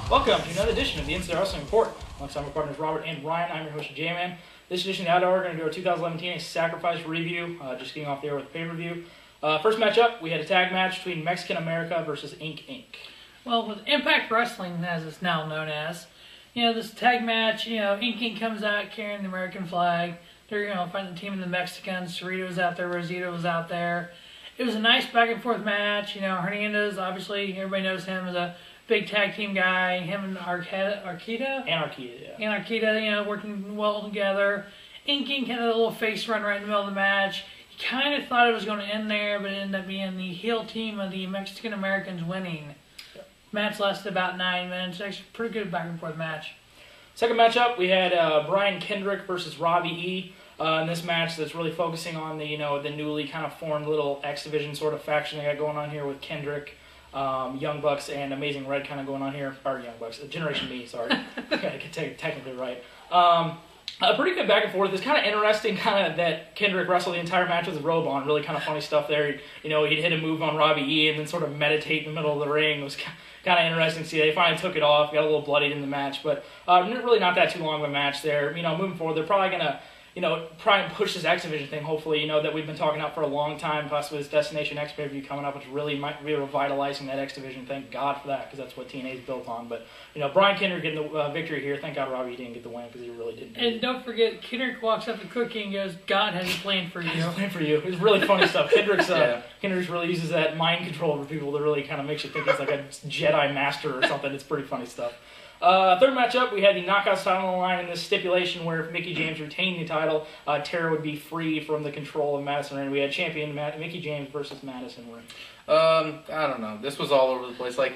Welcome to another edition of the Inside Wrestling Report. Alongside my partners Robert and Ryan, I'm your host J-Man. This edition of the IWR, we're going to do our 2011 TNA Sacrifice review, just getting off the air with a pay-per-view. First match up, we had a tag match between Mexican America versus Inc. Well, with Impact Wrestling, as it's now known as, this tag match, Inc. comes out carrying the American flag. They're, fighting the team of the Mexicans. Cerrito was out there, Rosita was out there. It was a nice back-and-forth match. Hernandez, obviously, everybody knows him as a big tag team guy. Him and Arquita, working well together. Inc. had a little face run right in the middle of the match. You kind of thought it was going to end there, but it ended up being the heel team of the Mexican Americans winning. Yep. Match lasted about 9 minutes. Actually, pretty good back-and-forth match. Second matchup, we had Brian Kendrick versus Robbie E. In this match that's really focusing on the the newly kind of formed little X Division sort of faction they got going on here with Kendrick, Young Bucks, and Amazing Red kind of going on here. Or Young Bucks, Generation Me, sorry. Gotta get technically right. A pretty good back and forth. It's kind of interesting that Kendrick wrestled the entire match with a robe on. Really kind of funny stuff there. He'd hit a move on Robbie E and then sort of meditate in the middle of the ring. It was kind of interesting to see. They finally took it off, got a little bloodied in the match, but really not that too long of a match there. Moving forward, they're probably going to try and push this X Division thing, hopefully, that we've been talking about for a long time, possibly this Destination X pay-per-view coming up, which really might be revitalizing that X Division. Thank God for that, because that's what TNA is built on. But, Brian Kendrick getting the victory here. Thank God Robbie didn't get the win, because he really didn't. And don't forget, Kendrick walks up to Cookie and goes, God has a plan for you. Has a plan for you. It's really funny stuff. Kendrick's really uses that mind control over people that really kind of makes you think he's like a Jedi master or something. It's pretty funny stuff. Third matchup, we had the Knockouts title on the line in this stipulation where if Mickie James retained the title, Tara would be free from the control of Madison Rayne. We had champion Mickie James versus Madison Rayne. I don't know. This was all over the place. Like,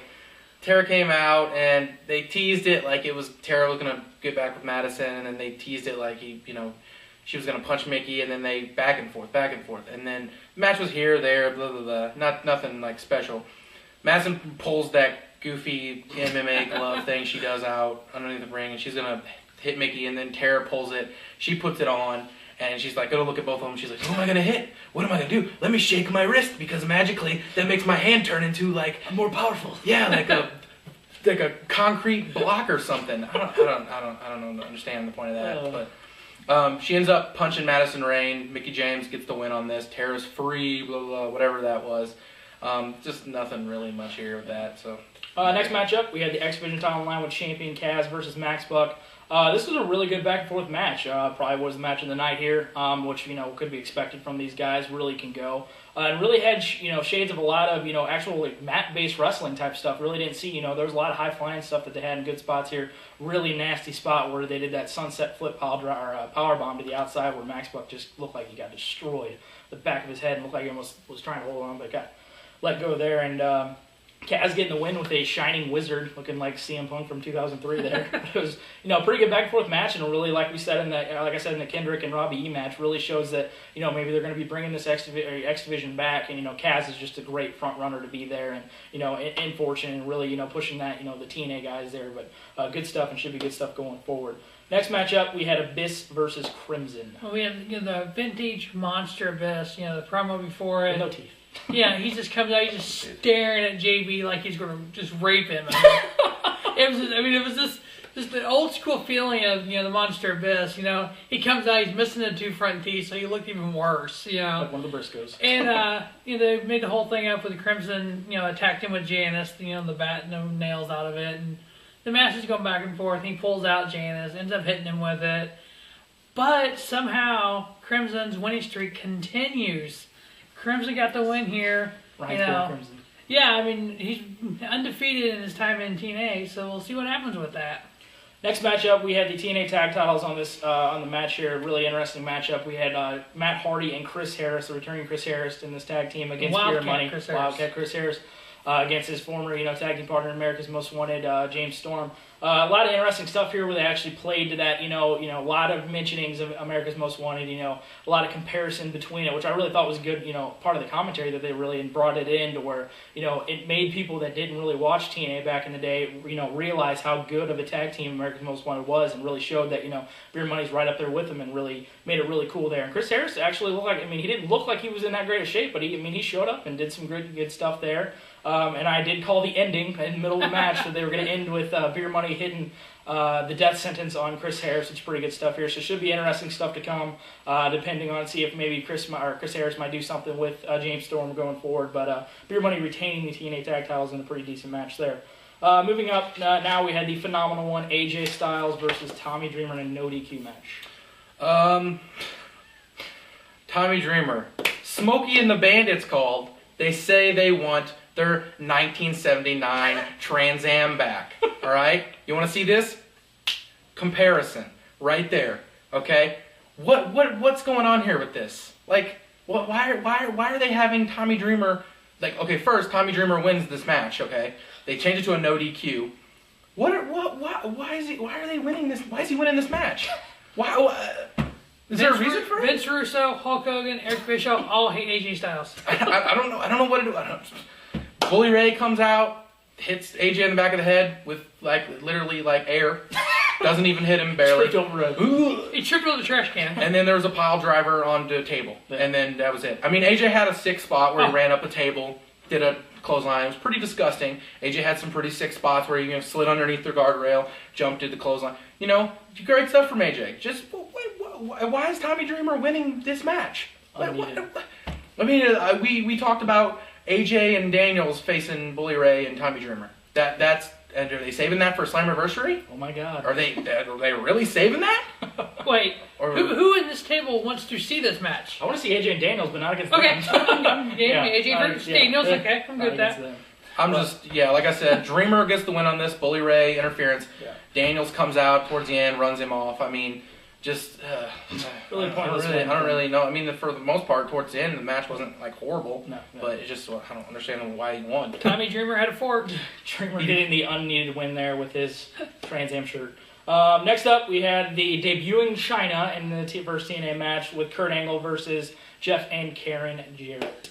Tara came out and they teased it like it was Tara was gonna get back with Madison, and then they teased it like she was gonna punch Mickie, and then they back and forth, and then the match was here, there, blah blah blah. Nothing like special. Madison pulls that goofy MMA glove thing she does out underneath the ring, and she's gonna hit Mickie, and then Tara pulls it, she puts it on, and she's like gonna look at both of them, she's like, who am I gonna hit? What am I gonna do? Let me shake my wrist, because magically that makes my hand turn into like more powerful. Yeah, like a concrete block or something. I don't understand the point of that. But she ends up punching Madison Rayne. Mickie James gets the win on this. Tara's free, blah blah, whatever that was. Just nothing really much here with that. So. Next matchup, we had the X Division title on the line with champion Kaz versus Max Buck. This was a really good back and forth match. Probably was the match of the night here, which could be expected from these guys. Really can go, and really had shades of a lot of actual mat-based wrestling type stuff. Really didn't see there was a lot of high flying stuff that they had in good spots here. Really nasty spot where they did that sunset flip power bomb to the outside where Max Buck just looked like he got destroyed. The back of his head and looked like he almost was trying to hold on, but got let go there. And Kaz getting the win with a shining wizard, looking like CM Punk from 2003 there. It was, a pretty good back and forth match, and really, like I said in the Kendrick and Robbie E match, really shows that, maybe they're going to be bringing this X Division back, and, Kaz is just a great front runner to be there, and, in Fortune, and really, pushing that, the TNA guys there, but good stuff, and should be good stuff going forward. Next matchup, we had Abyss versus Crimson. Well, we had the vintage monster Abyss, the promo before it. With no teeth. Yeah, he just comes out, he's just staring at JB like he's going to just rape him. It was just the old school feeling of, the Monster Abyss, He comes out, he's missing the two front teeth, so he looked even worse, Like one of the Briscoes. And, they made the whole thing up with the Crimson, attacked him with Janice, the bat, no nails out of it. And the match is going back and forth. He pulls out Janice, ends up hitting him with it. But somehow, Crimson's winning streak continues. Crimson got the win here. Crimson. Yeah, he's undefeated in his time in TNA, so we'll see what happens with that. Next matchup, we had the TNA Tag Titles on this on the match here. Really interesting matchup. We had Matt Hardy and Chris Harris, the returning Chris Harris, in this tag team against Beer Money. Wildcat Chris Harris against his former tag team partner, America's Most Wanted, James Storm. A lot of interesting stuff here where they actually played to that, a lot of mentionings of America's Most Wanted, a lot of comparison between it, which I really thought was good, part of the commentary that they really brought it in to where, it made people that didn't really watch TNA back in the day, realize how good of a tag team America's Most Wanted was, and really showed that, Beer Money's right up there with them and really made it really cool there. And Chris Harris actually looked like, he didn't look like he was in that great of shape, but he showed up and did some good stuff there. And I did call the ending in the middle of the match that they were going to end with Beer Money hitting the death sentence on Chris Harris. It's pretty good stuff here, so it should be interesting stuff to come, depending on see if maybe Chris Harris might do something with James Storm going forward. But Beer Money retaining the TNA Tag Titles in a pretty decent match there. Moving up, now we had the phenomenal one, AJ Styles versus Tommy Dreamer in a no DQ match. Tommy Dreamer. Smokey and the Bandits called. They say they want their 1979 Trans Am back. All right? You want to see this? Comparison. Right there. Okay? What's going on here with this? Like, why are they having Tommy Dreamer... Like, okay, first, Tommy Dreamer wins this match, okay? They change it to a no DQ. Why are they winning this? Why is he winning this match? Is there a reason for it? Vince Russo, Hulk Hogan, Eric Bischoff all hate AJ Styles. I don't know. I don't know what to do. Bully Ray comes out, hits AJ in the back of the head with literally air. Doesn't even hit him barely. Tripped over a... He tripped over the trash can. And then there was a pile driver on the table. And then that was it. AJ had a sick spot where he ran up a table, did a clothesline. It was pretty disgusting. AJ had some pretty sick spots where he slid underneath the guardrail, jumped, did the clothesline. Great stuff from AJ. Just, why is Tommy Dreamer winning this match? We talked about AJ and Daniels facing Bully Ray and Tommy Dreamer. And are they saving that for Slammiversary? Oh my God! Are they really saving that? Wait, who in this table wants to see this match? I want to see AJ and Daniels, but not against them. Okay, AJ versus Daniels. Okay, I'm good with that. Like I said, Dreamer gets the win on this. Bully Ray interference. Yeah. Daniels comes out towards the end, runs him off. Really pointless. I don't really know. For the most part, towards the end, the match wasn't horrible. No. But it's just I don't understand why he won. Tommy Dreamer had a fork. Dreamer getting the unneeded win there with his Trans Am shirt. Next up, we had the debuting Chyna in the first TNA match with Kurt Angle versus Jeff and Karen Jarrett.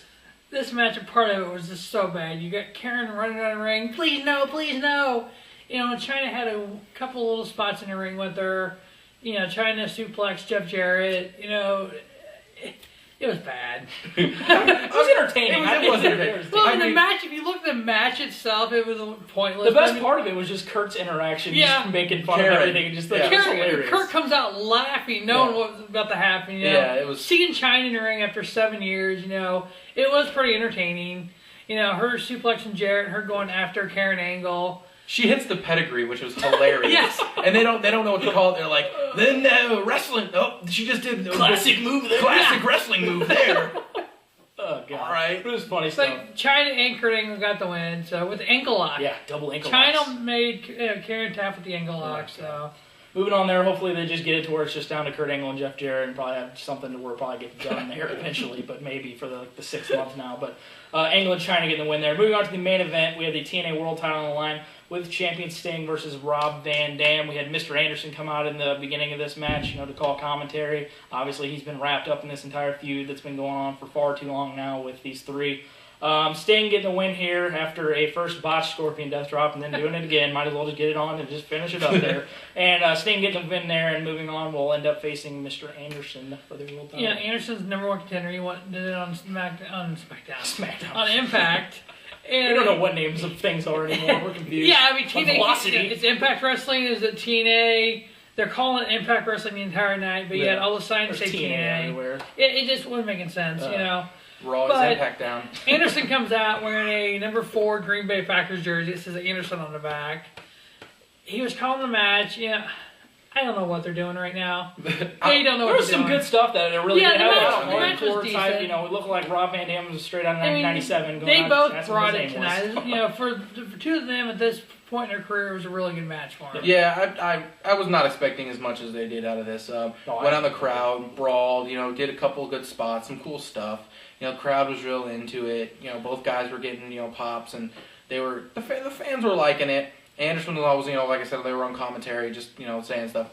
This match, a part of it was just so bad. You got Karen running out of the ring. Please no, please no. Chyna had a couple little spots in the ring with her. Chyna suplex Jeff Jarrett. It was bad. It was entertaining. It was entertaining. Well, the match, if you look at the match itself, it was pointless. The best part of it was just Kurt's interaction, just making fun of everything. And just it was hilarious. Kurt comes out laughing, knowing what was about to happen. Yeah, it was. Seeing Chyna in the ring after 7 years, it was pretty entertaining. Her suplexing Jarrett, her going after Karen Angle. She hits the pedigree, which was hilarious. Yes. And they don't know what to call it. They're like, then wrestling. Oh, she just did classic move there. Classic wrestling move there. Oh god. All right. It was funny stuff. Chyna and Kurt Angle got the win. So with the ankle lock. Yeah, double ankle lock. Chyna made Karen tap with the ankle lock. So. Moving on there, hopefully they just get it to where it's just down to Kurt Angle and Jeff Jarrett and probably have something to where it probably gets done there eventually, but maybe for the 6th month now. But Angle and Chyna getting the win there. Moving on to the main event, we had the TNA World Title on the line with champion Sting versus Rob Van Dam. We had Mr. Anderson come out in the beginning of this match, to call commentary. Obviously, he's been wrapped up in this entire feud that's been going on for far too long now with these three. Sting getting the win here after a first botched Scorpion Death Drop and then doing it again. Might as well just get it on and just finish it up there. And Sting getting the win there, and moving on, we'll end up facing Mr. Anderson for the World Title. Yeah, Anderson's #1 contender. He did it on SmackDown. SmackDown. On Impact. And I don't know what names of things are anymore. We're confused. Yeah, TNA. It's Impact Wrestling. Is it TNA? They're calling it Impact Wrestling the entire night, but yet all the signs say TNA. It just wasn't making sense, Raw is Impact down. Anderson comes out wearing a #4 Green Bay Packers jersey. It says Anderson on the back. He was calling the match. I don't know what they're doing right now. They don't know what they're doing. There was some good stuff that it really did have. The match was decent. It looked like Rob Van Dam was straight out of 1997. They both brought it tonight. For two of them at this point in their career, it was a really good match for them. Yeah, I was not expecting as much as they did out of this. Went on the crowd, brawled, did a couple of good spots, some cool stuff. Crowd was real into it. Both guys were getting, pops, and the fans were liking it. Anderson was always, like I said, they were on commentary, just, saying stuff.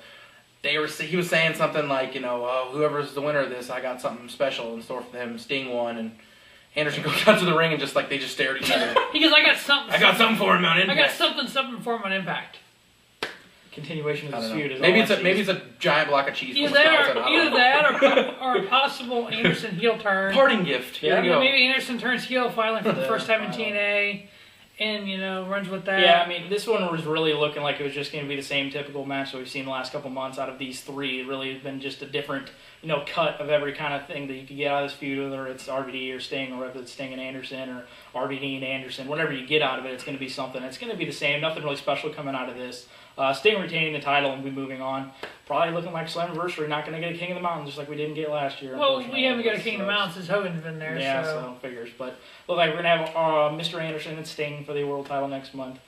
He was saying something like, oh, whoever's the winner of this, I got something special in store for them. Sting won, and Anderson goes out to the ring and they just stare at each other. He goes, I got something for him on Impact. I got something for him on Impact. Continuation of this feud is maybe it's a giant block of cheese. Either that or a possible Anderson heel turn. Parting gift. Yeah, maybe Anderson turns heel finally for the first time in TNA, and runs with that. Yeah, I mean, this one was really looking like it was just going to be the same typical match that we've seen the last couple months out of these three. It really has been just a different cut of every kind of thing that you could get out of this feud, whether it's RVD or Sting, or whether it's Sting and Anderson, or RVD and Anderson. Whatever you get out of it, it's going to be something. It's going to be the same. Nothing really special coming out of this. Sting retaining the title and we moving on. Probably looking like Slammiversary, not going to get a King of the Mountain just like we didn't get last year. Well, we haven't got a King of the Mountain since Hogan's been there. Yeah, so figures. But look like we're going to have Mr. Anderson and Sting for the World Title next month.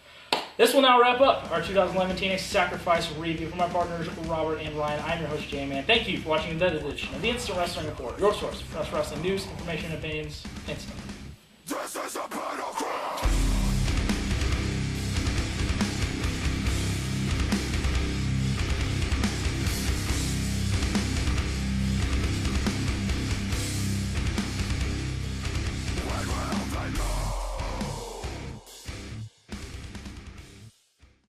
This will now wrap up our 2011 TNA Sacrifice review. For my partners, Robert and Ryan, I'm your host, J-Man. Thank you for watching the edition of the Instant Wrestling Report, your source for wrestling news, information, and opinions instantly.